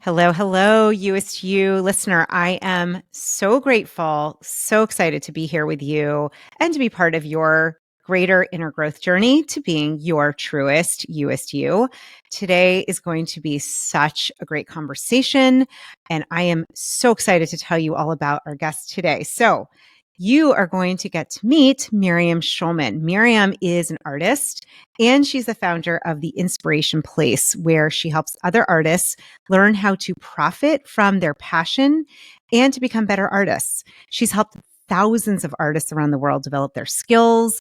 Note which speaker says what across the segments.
Speaker 1: Hello, hello, Youest You listener. I am so grateful, so excited to be here with you and to be part of your greater inner growth journey to being your truest Youest You. Today is going to be such a great conversation, and I am so excited to tell you all about our guest today. So, you are going to get to meet Miriam Schulman. Miriam is an artist and she's the founder of the Inspiration Place, where she helps other artists learn how to profit from their passion and to become better artists. She's helped thousands of artists around the world develop their skills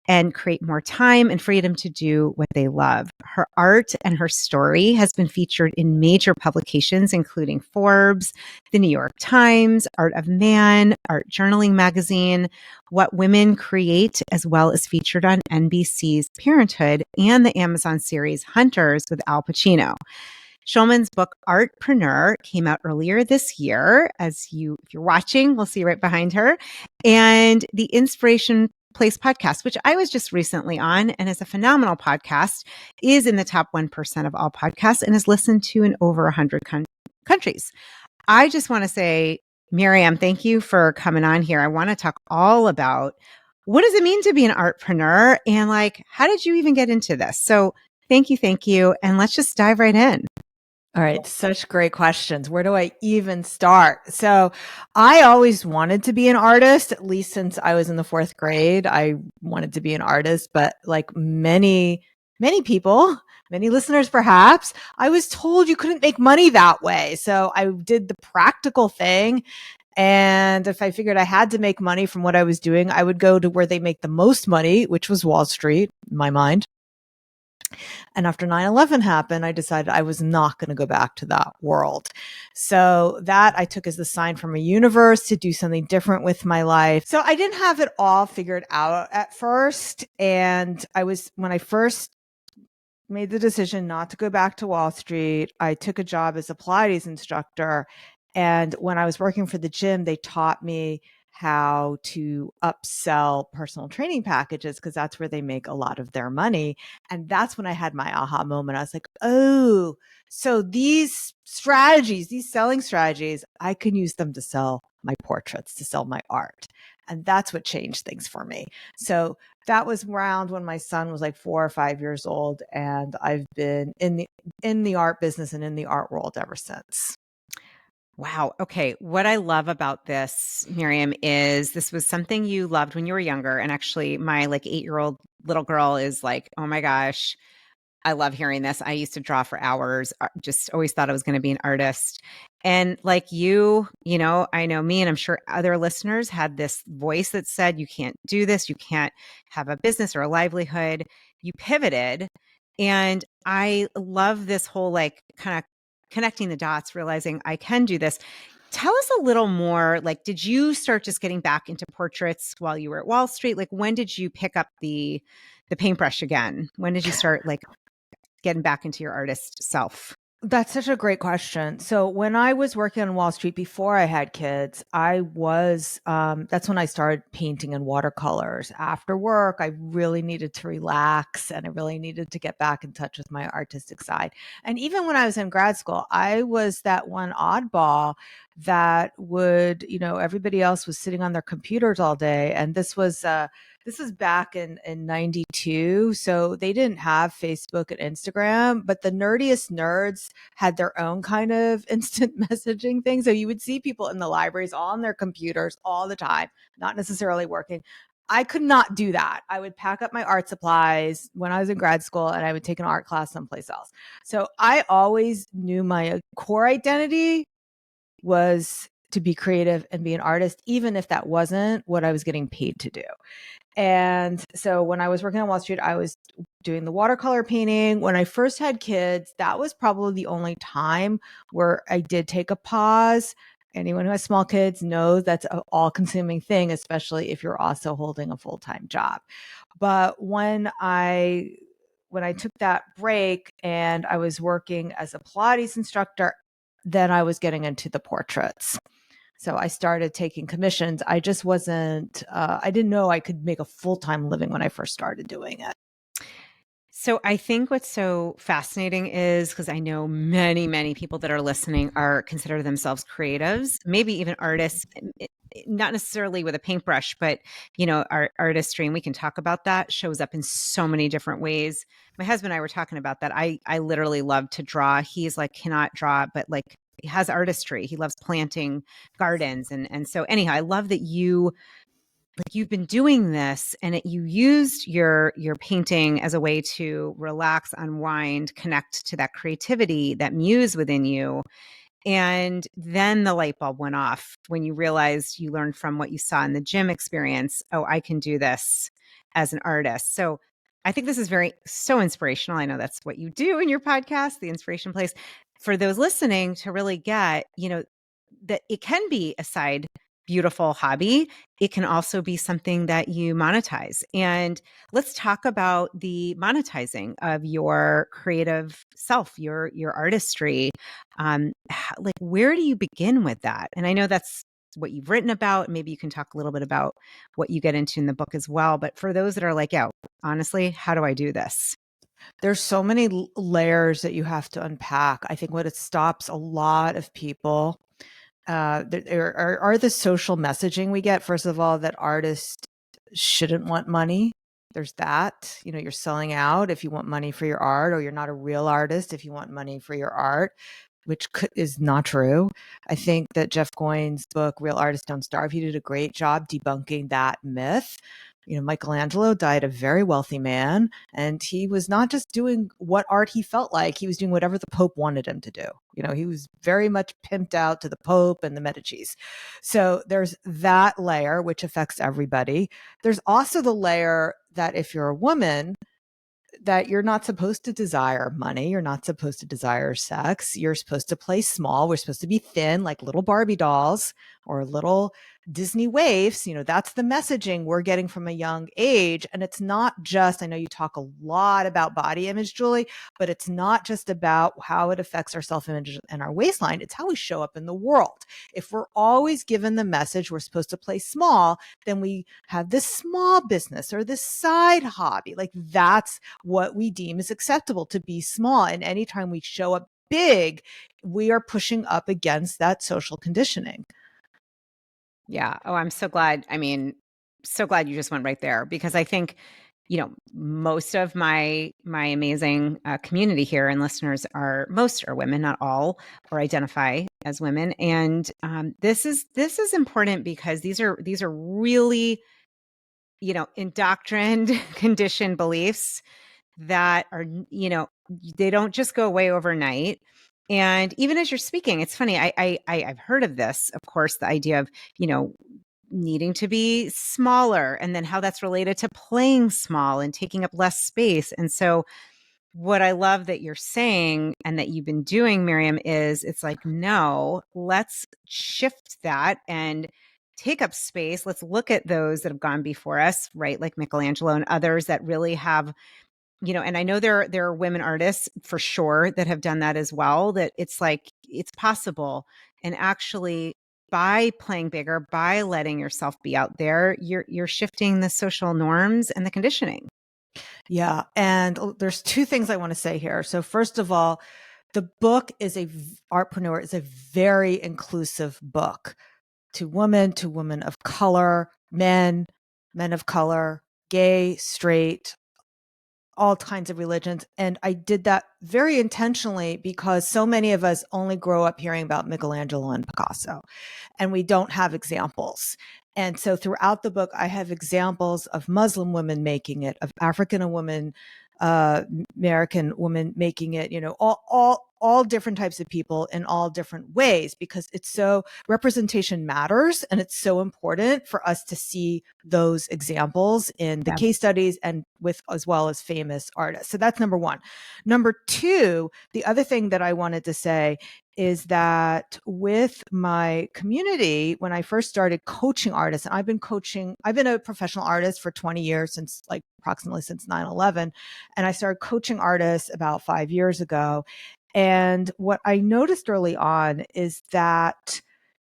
Speaker 1: and create more time and freedom to do what they love. Her art and her story has been featured in major publications, including Forbes, the New York Times, Art of Man, Art Journaling Magazine, What Women Create, as well as featured on NBC's Parenthood and the Amazon series Hunters with Al Pacino. Schulman's book Artpreneur came out earlier this year. If you're watching, we'll see right behind her. And the Inspiration Place podcast, which I was just recently on and is a phenomenal podcast, is in the top 1% of all podcasts and is listened to in over 100 countries. I just want to say, Miriam, thank you for coming on here. I want to talk all about what does it mean to be an artpreneur and how did you even get into this? So thank you. And let's just dive right in.
Speaker 2: All right. Such great questions. Where do I even start? So I always wanted to be an artist, at least since I was in the fourth grade. I wanted to be an artist, but like many people, many listeners perhaps, I was told you couldn't make money that way. So I did the practical thing. And if I figured I had to make money from what I was doing, I would go to where they make the most money, which was Wall Street in my mind. And after 9/11 happened, I decided I was not going to go back to that world. So that I took as the sign from a universe to do something different with my life. So I didn't have it all figured out at first. And when I first made the decision not to go back to Wall Street, I took a job as a Pilates instructor. And when I was working for the gym, they taught me how to upsell personal training packages because that's where they make a lot of their money. And that's when I had my aha moment. I was like, oh, so these strategies, these selling strategies, I can use them to sell my portraits, to sell my art. And that's what changed things for me. So that was around when my son was like 4 or 5 years old. And I've been in the art business and in the art world ever since.
Speaker 1: Wow. Okay. What I love about this, Miriam, is this was something you loved when you were younger. And actually, my 8-year-old little girl is like, oh my gosh, I love hearing this. I used to draw for hours, just always thought I was going to be an artist. And like I know me, and I'm sure other listeners had this voice that said, you can't do this. You can't have a business or a livelihood. You pivoted. And I love this whole kind of connecting the dots, realizing I can do this. Tell us a little more, did you start just getting back into portraits while you were at Wall Street? When did you pick up the paintbrush again? When did you start getting back into your artist self?
Speaker 2: That's such a great question. So when I was working on Wall Street before I had kids, that's when I started painting in watercolors. After work, I really needed to relax and I really needed to get back in touch with my artistic side. And even when I was in grad school, I was that one oddball that everybody else was sitting on their computers all day. And this was back in 92. So they didn't have Facebook and Instagram, but the nerdiest nerds had their own kind of instant messaging thing. So you would see people in the libraries on their computers all the time, not necessarily working. I could not do that. I would pack up my art supplies when I was in grad school and I would take an art class someplace else. So I always knew my core identity was to be creative and be an artist, even if that wasn't what I was getting paid to do. And so when I was working on Wall Street, I was doing the watercolor painting. When I first had kids, that was probably the only time where I did take a pause. Anyone who has small kids knows that's an all-consuming thing, especially if you're also holding a full-time job. But when I took that break and I was working as a Pilates instructor, then I was getting into the portraits. So I started taking commissions. I just I didn't know I could make a full-time living when I first started doing it.
Speaker 1: So I think what's so fascinating is because I know many, many people that are listening are consider themselves creatives, maybe even artists, not necessarily with a paintbrush, but our artistry, and we can talk about that, shows up in so many different ways. My husband and I were talking about that. I literally love to draw. He's like cannot draw, but like he has artistry. He loves planting gardens, and so anyhow, I love that you've been doing this and you used your painting as a way to relax, unwind, connect to that creativity, that muse within you. And then the light bulb went off when you realized you learned from what you saw in the gym experience. Oh, I can do this as an artist. So I think this is so inspirational. I know that's what you do in your podcast, The Inspiration Place, for those listening to really get, that it can be a side beautiful hobby. It can also be something that you monetize. And let's talk about the monetizing of your creative self, your artistry. Like, where do you begin with that? And I know that's what you've written about. Maybe you can talk a little bit about what you get into in the book as well. But for those that are like, yeah, honestly, how do I do this?
Speaker 2: There's so many layers that you have to unpack. I think what it stops a lot of people there are the social messaging we get. First of all, that artists shouldn't want money. There's that, you're selling out if you want money for your art, or you're not a real artist if you want money for your art, which is not true. I think that Jeff Goins' book, Real Artists Don't Starve, he did a great job debunking that myth. Michelangelo died a very wealthy man, and he was not just doing what art he felt like, he was doing whatever the Pope wanted him to do. He was very much pimped out to the Pope and the Medicis. So there's that layer, which affects everybody. There's also the layer that if you're a woman, that you're not supposed to desire money. You're not supposed to desire sex. You're supposed to play small. We're supposed to be thin, like little Barbie dolls or little Disney waifs. That's the messaging we're getting from a young age. And it's not just, I know you talk a lot about body image, Julie, but it's not just about how it affects our self-image and our waistline. It's how we show up in the world. If we're always given the message we're supposed to play small, then we have this small business or this side hobby. Like that's what we deem is acceptable, to be small. And anytime we show up big, we are pushing up against that social conditioning.
Speaker 1: Yeah. Oh, I'm so glad. I mean, so glad you just went right there because I think, most of my amazing community here and listeners most are women, not all, or identify as women. And this is important because these are really, indoctrined, conditioned beliefs that are, they don't just go away overnight. And even as you're speaking, it's funny. I've heard of this, of course, the idea of, needing to be smaller and then how that's related to playing small and taking up less space. And so what I love that you're saying and that you've been doing, Miriam, is it's like, no, let's shift that and take up space. Let's look at those that have gone before us, right? Like Michelangelo and others that really have, and I know there are women artists for sure that have done that as well, that it's like it's possible. And actually by playing bigger, by letting yourself be out there, you're shifting the social norms and the conditioning.
Speaker 2: Yeah. And there's two things I want to say here. So first of all, the book Artpreneur is a very inclusive book to women of color, men of color, gay, straight, all kinds of religions. And I did that very intentionally because so many of us only grow up hearing about Michelangelo and Picasso, and we don't have examples. And so throughout the book, I have examples of Muslim women making it, of African women, uh, American women making it, all different types of people in all different ways, because it's so representation matters. And it's so important for us to see those examples in the
Speaker 1: Yeah.
Speaker 2: case studies and with, as well as famous artists. So that's number one. Number two, the other thing that I wanted to say is that with my community, when I first started coaching artists, and I've been a professional artist for 20 years, since like approximately since 9/11. And I started coaching artists about 5 years ago. And what I noticed early on is that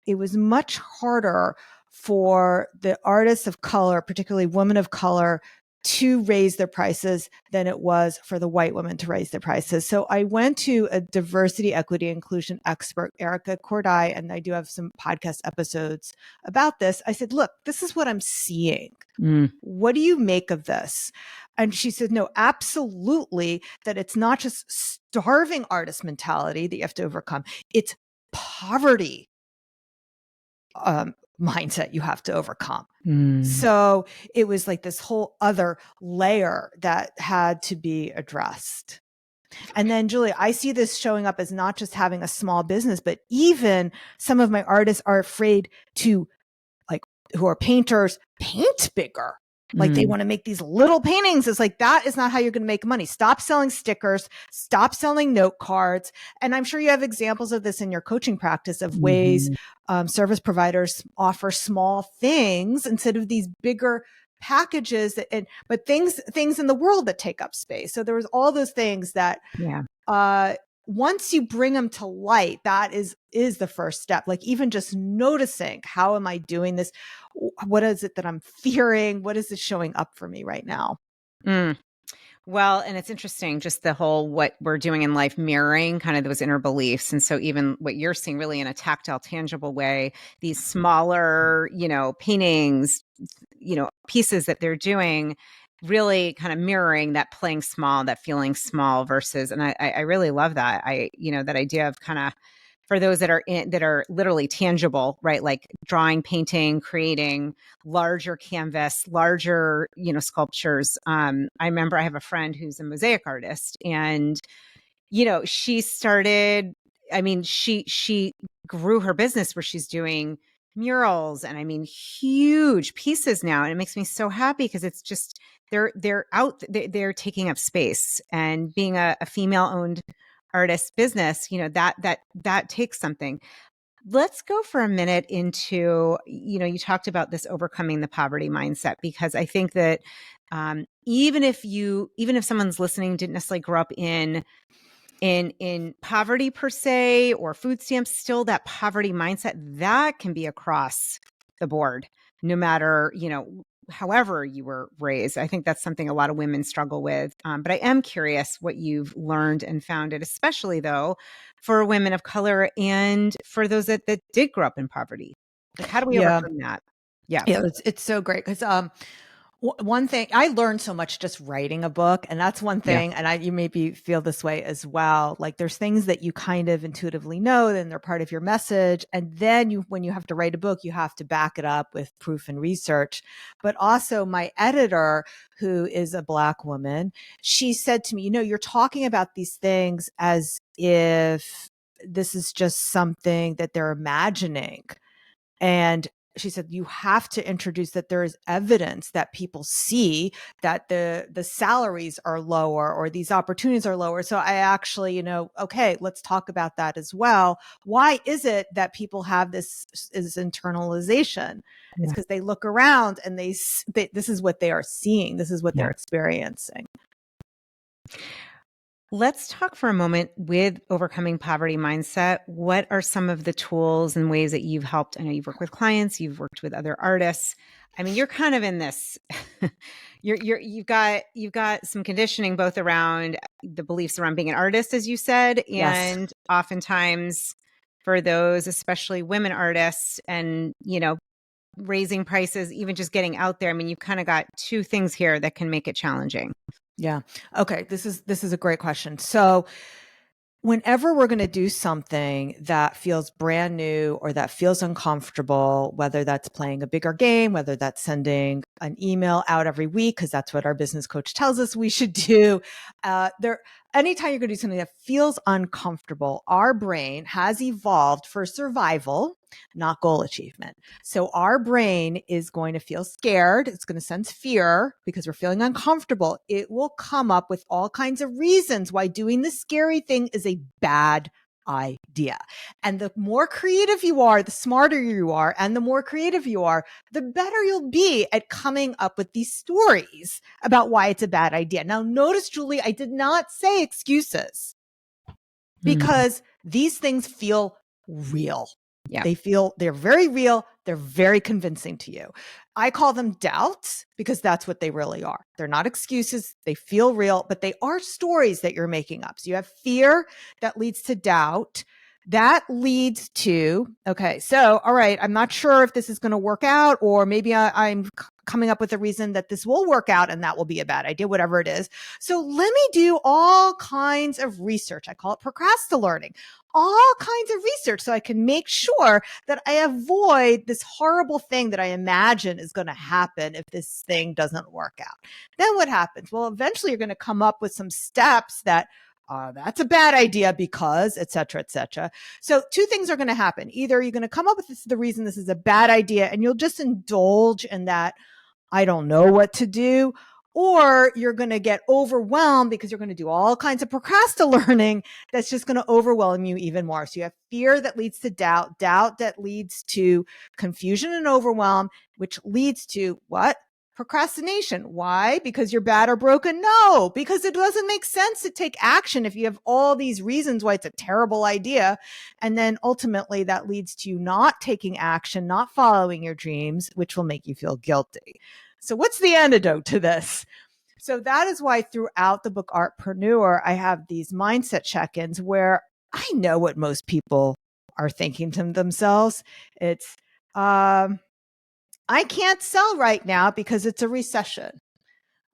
Speaker 2: it was much harder for the artists of color, particularly women of color, to raise their prices than it was for the white women to raise their prices. So I went to a diversity, equity, inclusion expert, Erica Cordai, and I do have some podcast episodes about this. I said, look, this is what I'm seeing. What do you make of this? And she said, no, absolutely, that it's not just starving artist mentality that you have to overcome. It's poverty mindset you have to overcome. So it was like this whole other layer that had to be addressed. And then, Julia, I see this showing up as not just having a small business, but even some of my artists are afraid to, like, who are painters, paint bigger. Like they want to make these little paintings. It's like, that is not how you're going to make money. Stop selling stickers, stop selling note cards. And I'm sure you have examples of this in your coaching practice of ways service providers offer small things instead of these bigger packages, but things in the world that take up space. So there was all those things that, once you bring them to light, that is the first step. Like even just noticing, how am I doing this? What is it that I'm fearing? What is it showing up for me right now?
Speaker 1: Well, and it's interesting, just the whole what we're doing in life mirroring kind of those inner beliefs. And so even what you're seeing really in a tactile, tangible way, these smaller, paintings, pieces that they're doing, really kind of mirroring that playing small, that feeling small versus, and I really love that. That idea of kind of, for those that are literally tangible, right? Like drawing, painting, creating larger canvas, larger, sculptures. I remember I have a friend who's a mosaic artist, and, she started, she grew her business where she's doing murals and huge pieces now. And it makes me so happy because it's just, they're taking up space, and being a female owned artist business, that takes something. Let's go for a minute into, you talked about this overcoming the poverty mindset, because I think that even if someone's listening didn't necessarily grow up in poverty per se, or food stamps, still that poverty mindset that can be across the board, no matter, however you were raised. I think that's something a lot of women struggle with. But I am curious what you've learned and found it, especially though, for women of color and for those that did grow up in poverty. Like, how do we overcome that?
Speaker 2: Yeah, it's so great because one thing I learned so much just writing a book, and that's one thing. And you maybe feel this way as well. Like there's things that you kind of intuitively know, and they're part of your message. And then when you have to write a book, you have to back it up with proof and research. But also my editor, who is a Black woman, she said to me, you're talking about these things as if this is just something that they're imagining. And she said, you have to introduce that there is evidence that people see that the salaries are lower or these opportunities are lower. So I actually, okay, let's talk about that as well. Why is it that people have this internalization? It's because they look around and this is what they are seeing. This is what they're experiencing.
Speaker 1: Let's talk for a moment with overcoming poverty mindset. What are some of the tools and ways that you've helped? I know you've worked with clients, you've worked with other artists. You're kind of in this, you've got some conditioning both around the beliefs around being an artist, as you said, and oftentimes for those, especially women artists, and, raising prices, even just getting out there. You've kind of got two things here that can make it challenging.
Speaker 2: Yeah. Okay. This is a great question. So whenever we're going to do something that feels brand new or that feels uncomfortable, whether that's playing a bigger game, whether that's sending an email out every week, because that's what our business coach tells us we should do, anytime you're going to do something that feels uncomfortable, our brain has evolved for survival, not goal achievement. So our brain is going to feel scared. It's going to sense fear because we're feeling uncomfortable. It will come up with all kinds of reasons why doing the scary thing is a bad idea. And the more creative you are, the smarter you are, and the more creative you are, the better you'll be at coming up with these stories about why it's a bad idea. Now, notice, Julie, I did not say excuses because these things feel real.
Speaker 1: Yeah.
Speaker 2: They're very real. They're very convincing to you. I call them doubts because that's what they really are. They're not excuses. They feel real, but they are stories that you're making up. So you have fear that leads to doubt. That leads to, okay, so, all right, I'm not sure if this is going to work out, or maybe I'm coming up with a reason that this will work out and that will be a bad idea, whatever it is. So let me do all kinds of research. I call it procrastinating. All kinds of research so I can make sure that I avoid this horrible thing that I imagine is going to happen if this thing doesn't work out. Then what happens? Well, eventually you're going to come up with some steps that that's a bad idea because, et cetera, et cetera. So two things are going to happen. Either you're going to come up with the reason this is a bad idea and you'll just indulge in that, I don't know what to do, or you're going to get overwhelmed because you're going to do all kinds of procrastinating that's just going to overwhelm you even more. So you have fear that leads to doubt, doubt that leads to confusion and overwhelm, which leads to what? Procrastination. Why? Because you're bad or broken? No, because it doesn't make sense to take action if you have all these reasons why it's a terrible idea. And then ultimately that leads to you not taking action, not following your dreams, which will make you feel guilty. So what's the antidote to this? So that is why throughout the book Artpreneur, I have these mindset check-ins where I know what most people are thinking to themselves. It's, I can't sell right now because it's a recession.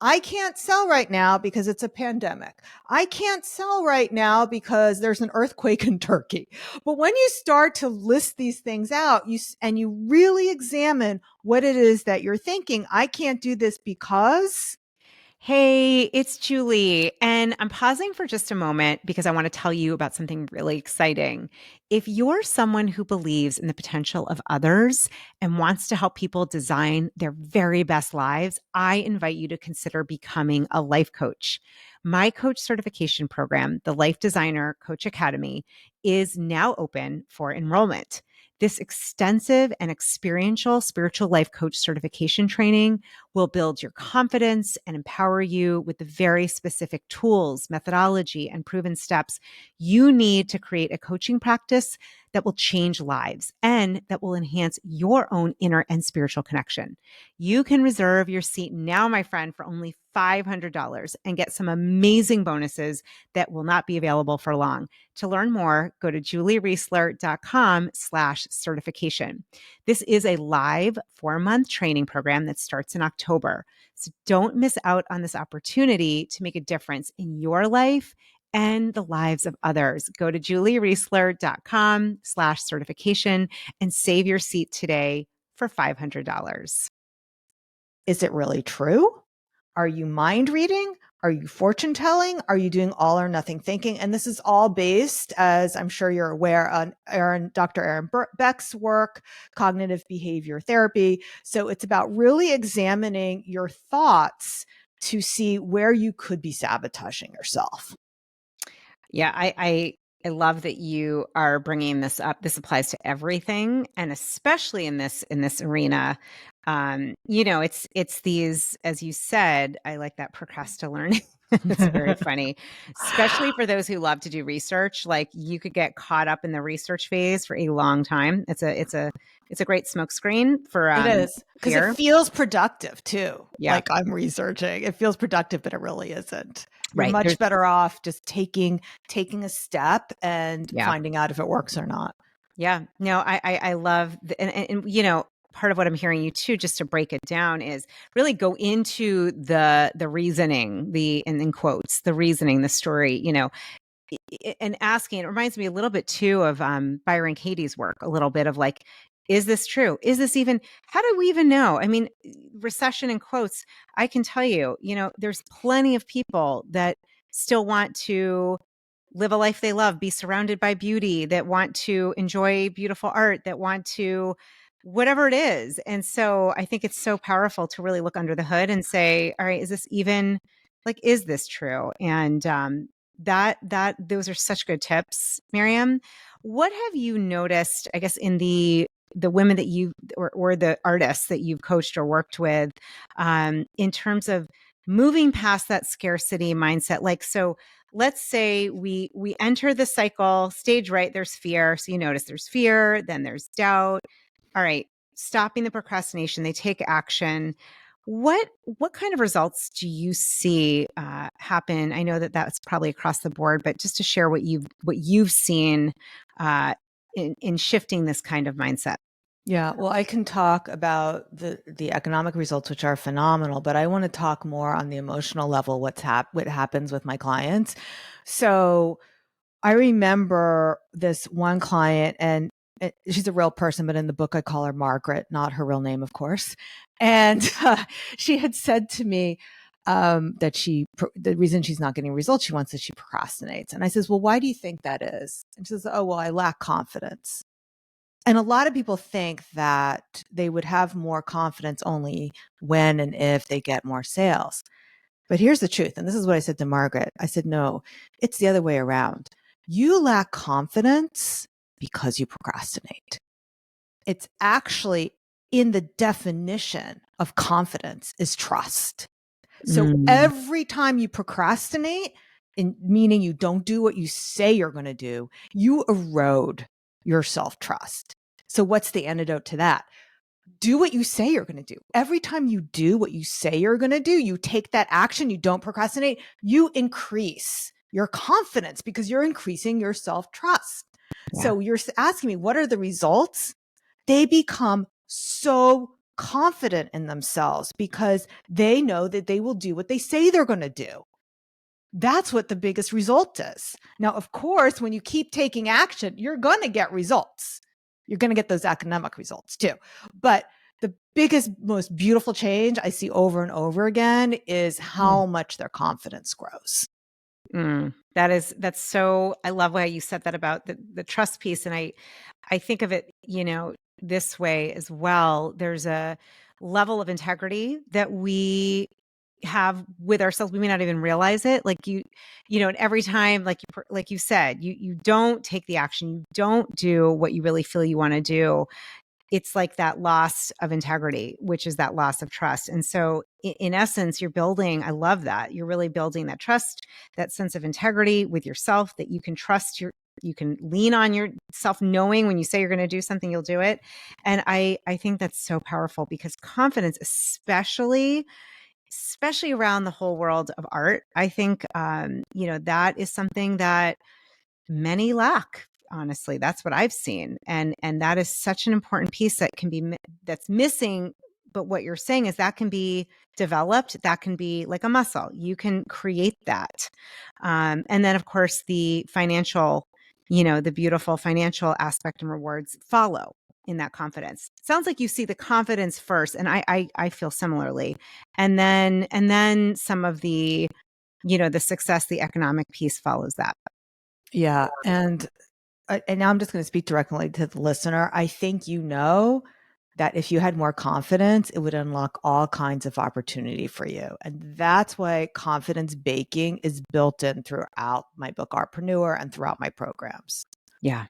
Speaker 2: I can't sell right now because it's a pandemic. I can't sell right now because there's an earthquake in Turkey. But when you start to list these things out, and you really examine what it is that you're thinking, I can't do this because.
Speaker 1: Hey, it's Julie, and I'm pausing for just a moment because I want to tell you about something really exciting. If you're someone who believes in the potential of others and wants to help people design their very best lives, I invite you to consider becoming a life coach. My coach certification program, the Life Designer Coach Academy, is now open for enrollment. This extensive and experiential spiritual life coach certification training will build your confidence and empower you with the very specific tools, methodology, and proven steps you need to create a coaching practice that will change lives and that will enhance your own inner and spiritual connection. You can reserve your seat now, my friend, for only $500 and get some amazing bonuses that will not be available for long. To learn more, go to juliereisler.com/certification. This is a live 4-month training program that starts in October. So don't miss out on this opportunity to make a difference in your life and the lives of others. Go to juliereisler.com/certification and save your seat today for $500.
Speaker 2: Is it really true? Are you mind reading? Are you fortune telling? Are you doing all or nothing thinking? And this is all based, as I'm sure you're aware, on Dr. Aaron Beck's work, cognitive behavior therapy. So it's about really examining your thoughts to see where you could be sabotaging yourself.
Speaker 1: Yeah, I love that you are bringing this up. This applies to everything, and especially in this arena. It's these, as you said, I like that procrastinating. It's very funny, especially for those who love to do research. Like you could get caught up in the research phase for a long time. It's a great smokescreen for
Speaker 2: It is because it
Speaker 1: fear.
Speaker 2: feels productive too.
Speaker 1: Yeah,
Speaker 2: Like I'm researching. It feels productive, but it really isn't. You're
Speaker 1: right.
Speaker 2: much better off just taking a step and
Speaker 1: Yeah.
Speaker 2: finding out if it works or not.
Speaker 1: Yeah, no, I love part of what I'm hearing you too, just to break it down, is really go into the reasoning, the in quotes, the reasoning, the story, and asking. It reminds me a little bit too of Byron Katie's work, a little bit of like, is this true? Is this even? How do we even know? I mean, recession in quotes. I can tell you, there's plenty of people that still want to live a life they love, be surrounded by beauty, that want to enjoy beautiful art, that want to whatever it is. And so I think it's so powerful to really look under the hood and say, all right, is this even like, is this true? And that those are such good tips, Miriam. What have you noticed, I guess, in the women that you or the artists that you've coached or worked with, in terms of moving past that scarcity mindset. Like, so let's say we enter the cycle, stage right, there's fear. So you notice there's fear, then there's doubt. All right, stopping the procrastination, they take action. What kind of results do you see happen? I know that that's probably across the board, but just to share what you've seen in shifting this kind of mindset.
Speaker 2: Yeah, well, I can talk about the economic results, which are phenomenal, but I want to talk more on the emotional level, what happens with my clients. So I remember this one client, and she's a real person, but in the book I call her Margaret, not her real name, of course. And she had said to me that the reason she's not getting results, she wants that she procrastinates. And I says, well, why do you think that is? And she says, oh, well, I lack confidence. And a lot of people think that they would have more confidence only when and if they get more sales. But here's the truth. And this is what I said to Margaret. I said, no, it's the other way around. You lack confidence because you procrastinate. It's actually in the definition of confidence is trust. So
Speaker 1: Mm,
Speaker 2: every time you procrastinate, meaning you don't do what you say you're going to do, you erode your self-trust. So what's the antidote to that? Do what you say you're going to do. Every time you do what you say you're going to do, you take that action, you don't procrastinate, you increase your confidence because you're increasing your self-trust.
Speaker 1: yeah.
Speaker 2: So you're asking me, what are the results? They become so confident in themselves because they know that they will do what they say they're going to do. That's what the biggest result is. Now, of course, when you keep taking action, you're going to get results. You're going to get those economic results too. But the biggest, most beautiful change I see over and over again is how much their confidence grows.
Speaker 1: That's so, I love how you said that about the trust piece. And I think of it, this way as well. There's a level of integrity that we have with ourselves. We may not even realize it. Like and every time, like you said, you don't take the action, you don't do what you really feel you want to do. It's like that loss of integrity, which is that loss of trust. And so in essence, you're building, I love that. You're really building that trust, that sense of integrity with yourself, that you can trust you can lean on yourself, knowing when you say you're going to do something, you'll do it. And I think that's so powerful because confidence, especially around the whole world of art, I think, that is something that many lack. Honestly, that's what I've seen. And that is such an important piece that's missing. But what you're saying is that can be developed. That can be like a muscle. You can create that. And then of course the financial, the beautiful financial aspect and rewards follow in that confidence. Sounds like you see the confidence first. And I feel similarly. And then some of the, the success, the economic piece follows that.
Speaker 2: Yeah. And now I'm just going to speak directly to the listener. I think that if you had more confidence, it would unlock all kinds of opportunity for you. And that's why confidence baking is built in throughout my book, Artpreneur, and throughout my programs.
Speaker 1: Yeah.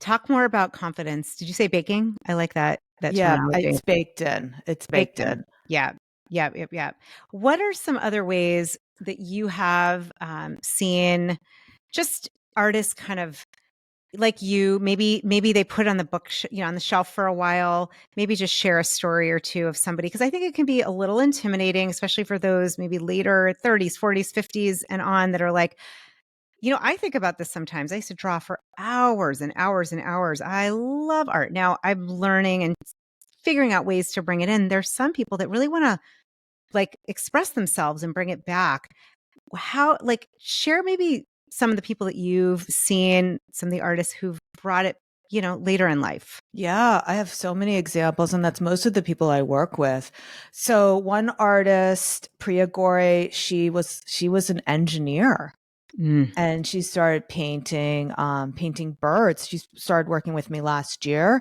Speaker 1: Talk more about confidence. Did you say baking? I like that
Speaker 2: Yeah,
Speaker 1: terminology.
Speaker 2: it's baked in. It's
Speaker 1: Baked
Speaker 2: baked
Speaker 1: in.
Speaker 2: in.
Speaker 1: Yeah. Yeah. Yep. Yeah. What are some other ways that you have seen just artists kind of like you? Maybe they put on the book, on the shelf for a while. Maybe just share a story or two of somebody, because I think it can be a little intimidating, especially for those maybe later 30s, 40s, 50s, and on that are like, I think about this sometimes. I used to draw for hours and hours and hours. I love art. Now I'm learning and figuring out ways to bring it in. There's some people that really want to like express themselves and bring it back. How, like, share maybe some of the people that you've seen, some of the artists who've brought it, later in life.
Speaker 2: Yeah, I have so many examples, and that's most of the people I work with. So one artist, Priya Gore, she was an engineer.
Speaker 1: Mm.
Speaker 2: And she started painting birds. She started working with me last year,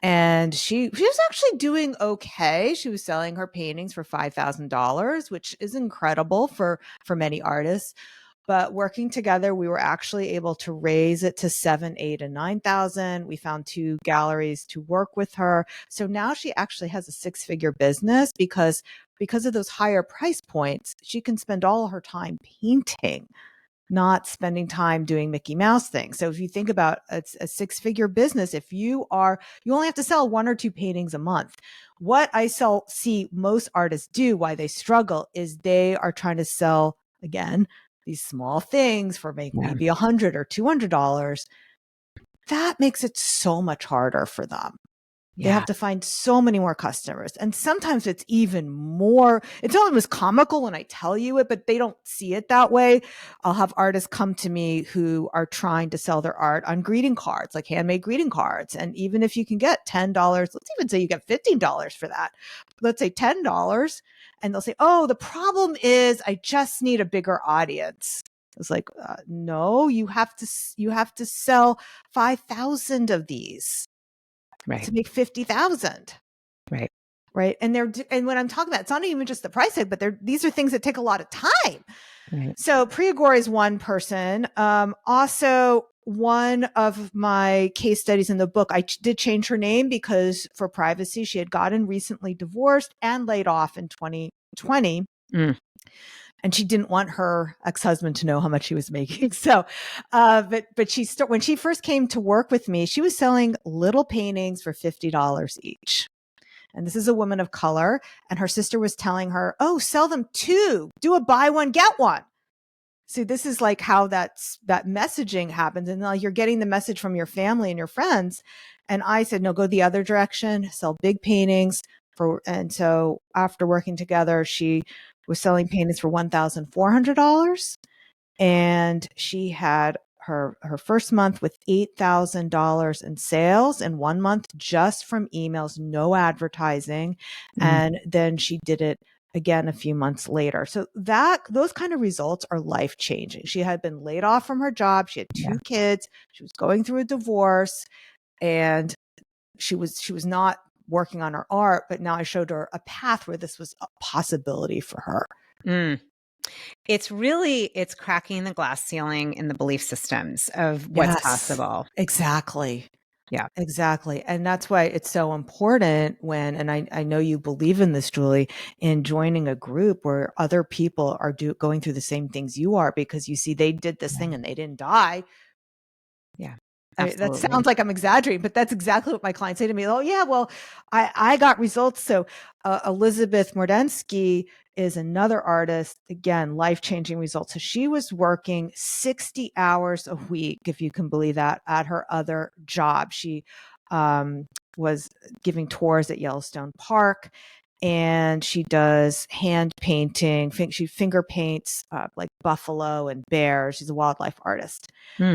Speaker 2: and she was actually doing okay. She was selling her paintings for $5,000, which is incredible for many artists. But working together, we were actually able to raise it to 7, 8, and 9,000. We found 2 galleries to work with her. So now she actually has a 6-figure business because because of those higher price points, she can spend all her time painting, not spending time doing Mickey Mouse things. So if you think about a 6-figure business, if you only have to sell 1 or 2 paintings a month. What I see most artists do, why they struggle, is they are trying to sell, again, these small things for maybe $100 or $200. That makes it so much harder for them. They have to find so many more customers. And sometimes it's even more, it's almost comical when I tell you it, but they don't see it that way. I'll have artists come to me who are trying to sell their art on greeting cards, like handmade greeting cards. And even if you can get $10, let's even say you get $15 for that. Let's say $10. And they'll say, oh, the problem is I just need a bigger audience. It's like, no, you have to sell 5,000 of these.
Speaker 1: Right.
Speaker 2: To make 50,000.
Speaker 1: Right.
Speaker 2: Right. And when I'm talking about, it's not even just the price tag, but these are things that take a lot of time.
Speaker 1: Right.
Speaker 2: So Priagora is one person. Also, one of my case studies in the book, I did change her name because for privacy, she had gotten recently divorced and laid off in 2020. And she didn't want her ex-husband to know how much she was making. So, but when she first came to work with me, she was selling little paintings for $50 each. And this is a woman of color. And her sister was telling her, oh, sell them 2, do a buy one, get one. See, this is like how that messaging happens. And like you're getting the message from your family and your friends. And I said, no, go the other direction, sell big paintings and so after working together, she was selling paintings for $1,400. And she had her first month with $8,000 in sales in 1 month, just from emails, no advertising. And then she did it again a few months later. So those kind of results are life changing. She had been laid off from her job. She had 2 kids. She was going through a divorce, and she was not working on her art, but now I showed her a path where this was a possibility for her.
Speaker 1: It's cracking the glass ceiling in the belief systems of what's possible.
Speaker 2: Exactly.
Speaker 1: Yeah.
Speaker 2: Exactly. And that's why it's so important and I know you believe in this, Julie, in joining a group where other people are going through the same things you are, because you see they did this thing and they didn't die.
Speaker 1: Yeah.
Speaker 2: I mean, that sounds like I'm exaggerating, but that's exactly what my clients say to me. Oh, yeah, well, I got results. So Elizabeth Mordensky is another artist, again, life-changing results. So she was working 60 hours a week, if you can believe that, at her other job. She was giving tours at Yellowstone Park, and she does hand painting. She finger paints like buffalo and bears. She's a wildlife artist.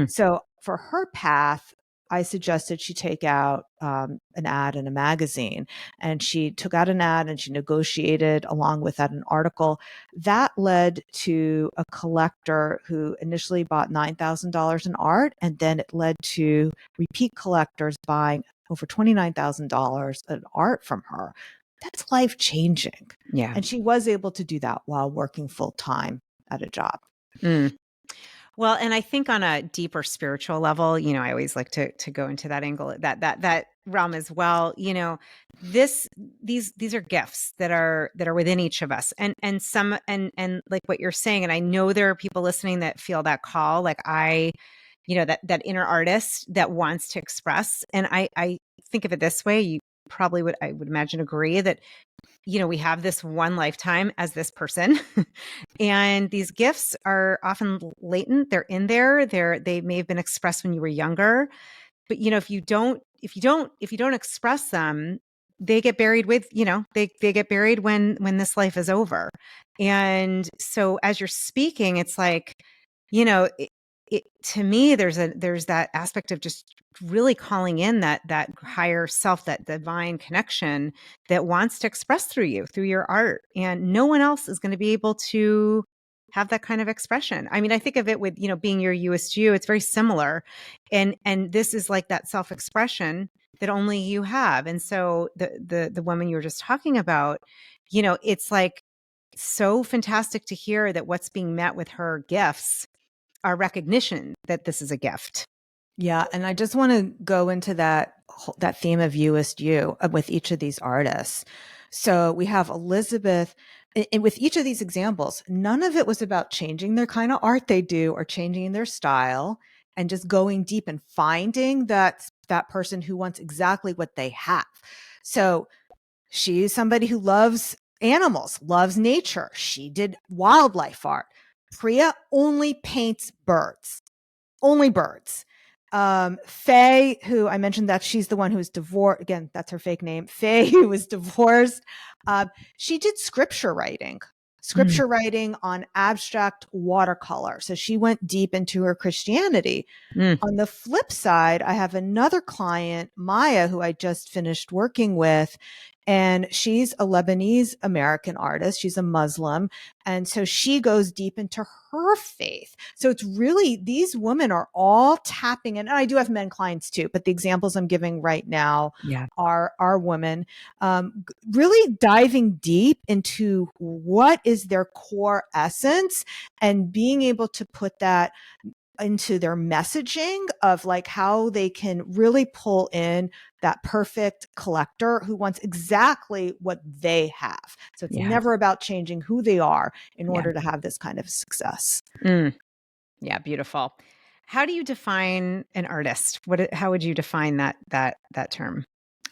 Speaker 2: So for her path, I suggested she take out an ad in a magazine. And she took out an ad and she negotiated along with that an article. That led to a collector who initially bought $9,000 in art. And then it led to repeat collectors buying over $29,000 in art from her. That's life changing.
Speaker 1: Yeah.
Speaker 2: And she was able to do that while working full time at a job.
Speaker 1: Well, and I think on a deeper spiritual level, I always like to go into that angle, that realm as well. These are gifts that are within each of us, and like what you're saying. And I know there are people listening that feel that call, like that inner artist that wants to express. And I think of it this way. You probably would, I would imagine, agree that we have this one lifetime as this person and these gifts are often latent. They're in there. They may have been expressed when you were younger, but if you don't express them, they get buried they get buried when this life is over. And so as you're speaking, it's like, to me, there's that aspect of just really calling in that higher self, that divine connection that wants to express through you, through your art. And no one else is going to be able to have that kind of expression. I mean, I think of it with, being your Youest You, it's very similar. And this is like that self-expression that only you have. And so the woman you were just talking about, it's like so fantastic to hear that what's being met with her gifts are recognition that this is a gift.
Speaker 2: Yeah. And I just want to go into that theme of Youest You with each of these artists. So we have Elizabeth, and with each of these examples, none of it was about changing their kind of art they do or changing their style and just going deep and finding that person who wants exactly what they have. So she's somebody who loves animals, loves nature. She did wildlife art. Priya only paints birds, only birds. Faye, who I mentioned that she's the one who's divorced. Again, that's her fake name. Faye, who was divorced. She did
Speaker 1: Mm,
Speaker 2: scripture writing on abstract watercolor. So she went deep into her Christianity.
Speaker 1: mm,
Speaker 2: On the flip side, I have another client, Maya, who I just finished working with, and she's a Lebanese American artist. She's a Muslim. And so she goes deep into her faith. So it's really, these women are all tapping in. And I do have men clients too, but the examples I'm giving right now
Speaker 1: yeah.
Speaker 2: are women, really diving deep into what is their core essence and being able to put that into their messaging of like how they can really pull in that perfect collector who wants exactly what they have. So it's
Speaker 1: Yeah.
Speaker 2: never about changing who they are in
Speaker 1: Yeah.
Speaker 2: order to have this kind of success.
Speaker 1: Mm, yeah. Beautiful. How do you define an artist? How would you define that term?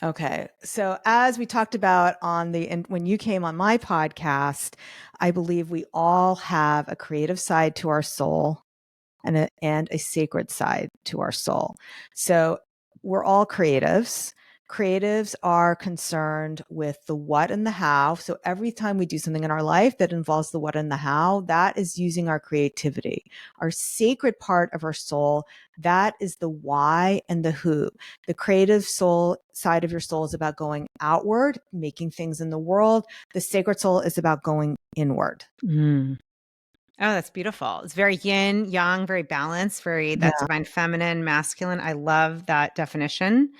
Speaker 2: Okay. So as we talked about and when you came on my podcast, I believe we all have a creative side to our soul and a sacred side to our soul. So we're all creatives. Creatives are concerned with the what and the how. So every time we do something in our life that involves the what and the how, that is using our creativity. Our sacred part of our soul, that is the why and the who. The creative soul side of your soul is about going outward, making things in the world. The sacred soul is about going inward.
Speaker 1: Mm. Oh, that's beautiful. It's very yin, yang, very balanced, very that
Speaker 2: Yeah.
Speaker 1: divine feminine, masculine. I love that definition.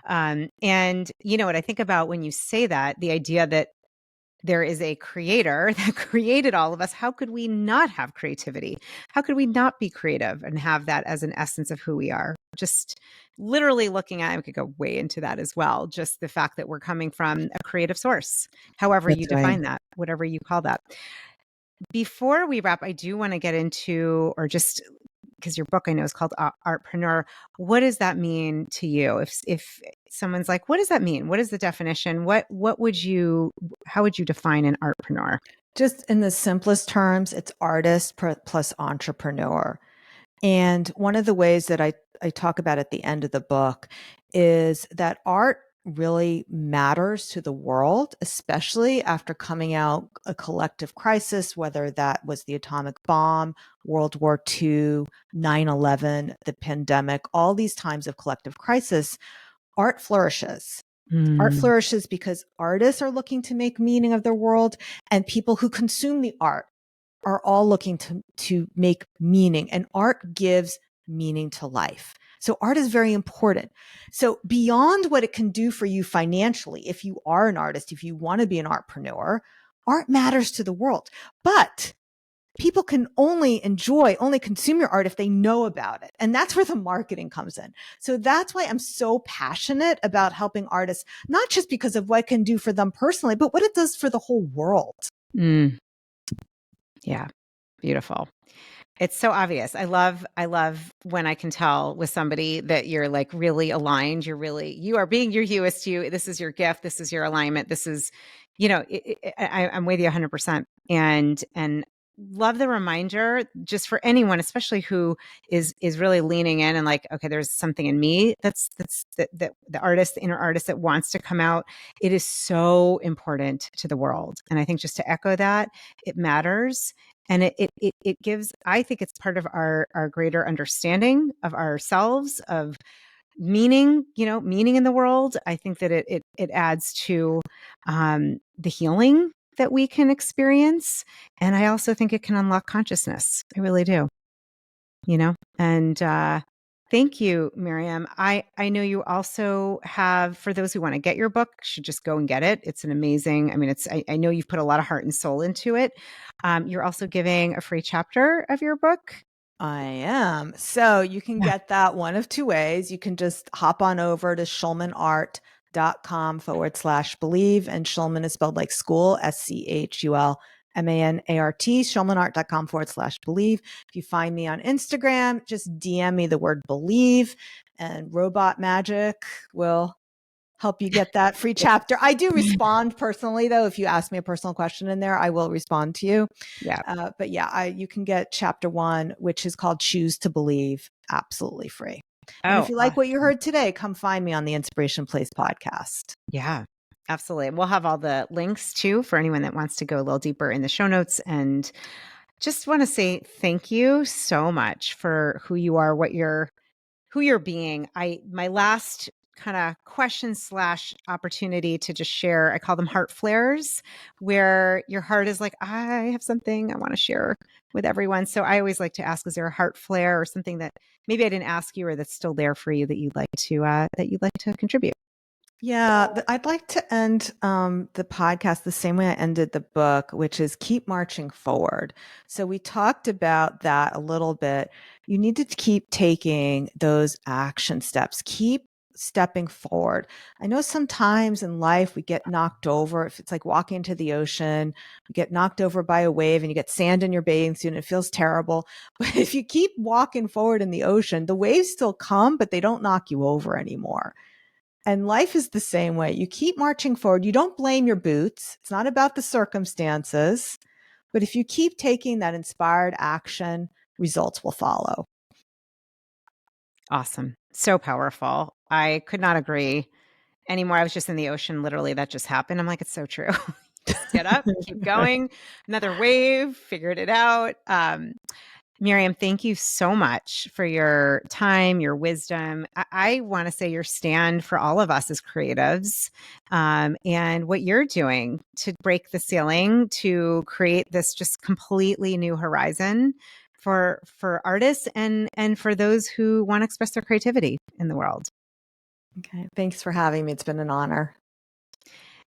Speaker 1: And you know what I think about when you say that, the idea that there is a creator that created all of us. How could we not have creativity? How could we not be creative and have that as an essence of who we are? Just literally looking at, we could go way into that as well. Just the fact that we're coming from a creative sourtpreneur, however you
Speaker 2: That's right.
Speaker 1: define that, whatever you call that. Before we wrap, I do want to get into, or just because your book I know is called Artpreneur. What does that mean to you? If someone's like, what does that mean? What is the definition? What would you? How would you define an artpreneur?
Speaker 2: Just in the simplest terms, it's artist plus entrepreneur. And one of the ways that I talk about at the end of the book is that art really matters to the world, especially after coming out a collective crisis, whether that was the atomic bomb, World War II, 9/11, the pandemic, all these times of collective crisis, art flourishes. Art
Speaker 1: Mm,
Speaker 2: flourishes because artists are looking to make meaning of their world, and people who consume the art are all looking to make meaning, and art gives meaning to life. So art is very important. So beyond what it can do for you financially, if you are an artist, if you want to be an artpreneur, art matters to the world. But people can only consume your art if they know about it. And that's where the marketing comes in. So that's why I'm so passionate about helping artists, not just because of what it can do for them personally, but what it does for the whole world.
Speaker 1: mm, yeah, beautiful. It's so obvious. I love when I can tell with somebody that you're like really aligned. You are being your Youest You. This is your gift. This is your alignment. This is, I'm with you 100%. And love the reminder just for anyone, especially who is really leaning in and like, okay, there's something in me that the artist, the inner artist that wants to come out. It is so important to the world. And I think just to echo that, it matters. And it gives, I think it's part of our greater understanding of ourselves, of meaning, meaning in the world. I think that it adds to the healing that we can experience. And I also think it can unlock consciousness. I really do, and thank you, Miriam. I know you also have, for those who want to get your book, should just go and get it. It's an amazing, I mean, I know you've put a lot of heart and soul into it. You're also giving a free chapter of your book.
Speaker 2: I am. So you can
Speaker 1: Yeah.
Speaker 2: get that one of two ways. You can just hop on over to schulmanart.com/believe. And Schulman is spelled like school, SCHULMANART, schulmanart.com/believe. If you find me on Instagram, just DM me the word believe, and Robot Magic will help you get that free chapter. I do respond personally, though. If you ask me a personal question in there, I will respond to you.
Speaker 1: Yeah.
Speaker 2: But yeah, you can get chapter 1, which is called Choose to Believe, absolutely free. And if
Speaker 1: Oh,
Speaker 2: you like what you heard today, come find me on the Inspiration Place podcast.
Speaker 1: yeah, absolutely. We'll have all the links too for anyone that wants to go a little deeper in the show notes. And just want to say thank you so much for who you are, who you're being. My last kind of question / opportunity to just share, I call them heart flares, where your heart is like, I have something I want to share with everyone. So I always like to ask, is there a heart flare or something that maybe I didn't ask you or that's still there for you that you'd like to contribute?
Speaker 2: Yeah, I'd like to end the podcast the same way I ended the book, which is keep marching forward. So we talked about that a little bit. You need to keep taking those action steps, keep stepping forward. I know sometimes in life we get knocked over. If it's like walking into the ocean, you get knocked over by a wave and you get sand in your bathing suit and it feels terrible. But if you keep walking forward in the ocean, the waves still come, but they don't knock you over anymore. And life is the same way. You keep marching forward. You don't blame your boots. It's not about the circumstances. But if you keep taking that inspired action, results will follow.
Speaker 1: Awesome. So powerful. I could not agree anymore. I was just in the ocean. Literally, that just happened. I'm like, it's so true. Just get up, keep going. Another wave, figured it out. Miriam, thank you so much for your time, your wisdom. I want to say your stand for all of us as creatives, and what you're doing to break the ceiling, to create this just completely new horizon for artists and for those who want to express their creativity in the world.
Speaker 2: Okay. Thanks for having me. It's been an honor.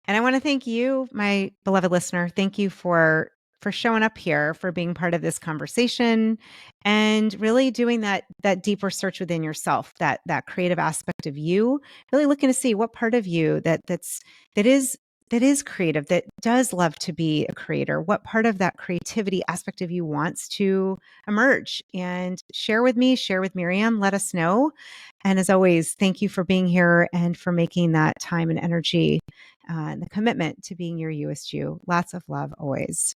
Speaker 1: And I want to thank you, my beloved listener. Thank you for showing up here, for being part of this conversation and really doing that deeper search within yourself, that creative aspect of you, really looking to see what part of you that is creative, that does love to be a creator, what part of that creativity aspect of you wants to emerge, and share with me, share with Miriam, let us know. And as always, thank you for being here and for making that time and energy and the commitment to being your Youest You. Lots of love always.